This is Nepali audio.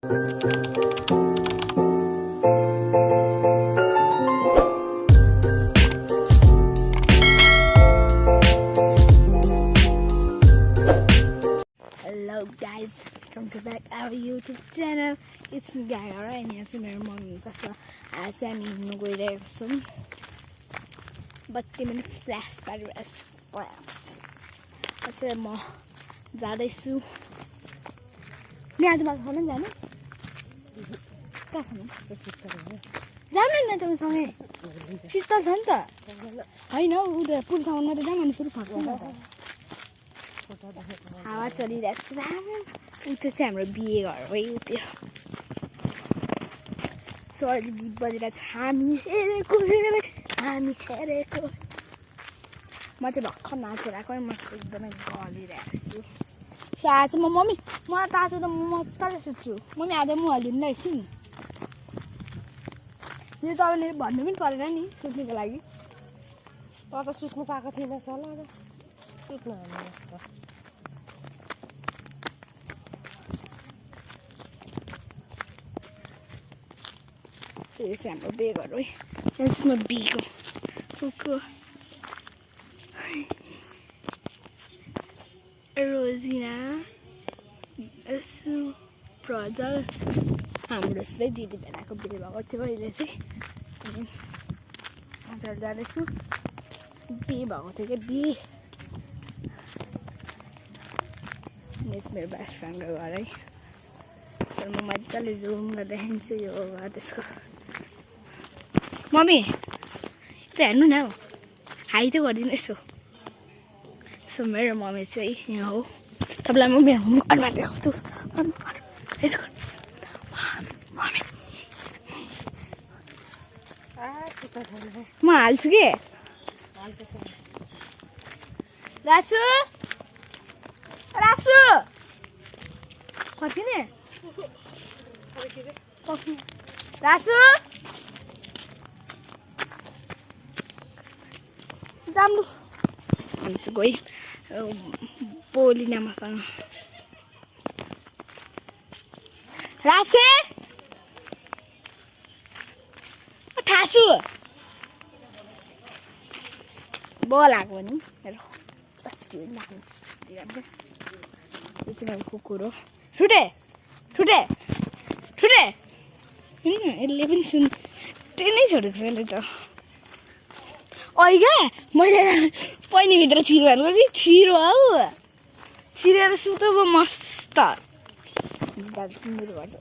Hello guys, welcome to back our YouTube channel. It's me Gaga and यहाँ चाहिँ मेरो मम्मी हुन्छ सो आज चाहिँ हामी हिँड्नु गइरहेको छौँ बत्ती पनि फ्ल्यास पारिरहेको छु चाहिँ म जाँदैछु नि आजमा खान जानु कहाँ छ जानु न तपाईँसँगै शीतल छ नि त होइन उता पुलसम्म मात्रै जाऊँ अनि फेरि फर्किनु हावा चलिरहेको छ राम्रो उता चाहिँ हाम्रो बिहे घर हो त्यो सो अहिले गीत बजिरहेको छ हामी हेरेको म चाहिँ भर्खर नाचेर आएको म एकदमै गलिरहेको छु सो आज म मम्मी मलाई तातो त म मजाले सुत्छु मम्मी आज म हालिदिनु रहेछु नि यो तपाईँले भन्नु पनि परेन नि सुत्नुको लागि त सुत्नु पाएको थिएन सल्लाह सुत्नु सो यो चाहिँ हाम्रो बेगर हो यहाँ चाहिँ म बिहेको कुको रोजिना यसो प्रजल हाम्रो चाहिँ दिदी भेनाको बिहे भएको थियो अहिले चाहिँ अनि हजुर जाँदैछु बिहे भएको थियो क्या बिहे मेरो बेस्ट फ्रेन्डको घर है तर म मजाले जुम गरेर देखाउँछु यो घर त्यसको मम्मी यता हेर्नु न हौ हाई त गरिदिनु यसो सो मेरो मम्मी चाहिँ यहाँ हो तपाईँलाई म मेरो घरमा देखाउँछु यसो मम्मी म हाल्छु कि रासु रासु फर्किने रासु जाम्लु भन्छु गइ बोलिन मसँग रासे ठासु बोलाएको नि हेर बस्टी यो चाहिँ मेरो कुकुर हो छुटे छुटे छुटे यसले पनि त्यही नै छोडेको छ यसले त क्या मैले पैनीभित्र छिरो हाल्नु कि छिरो हौ छिरेर सुतो मस्त दाजु सुँगुर भन्छ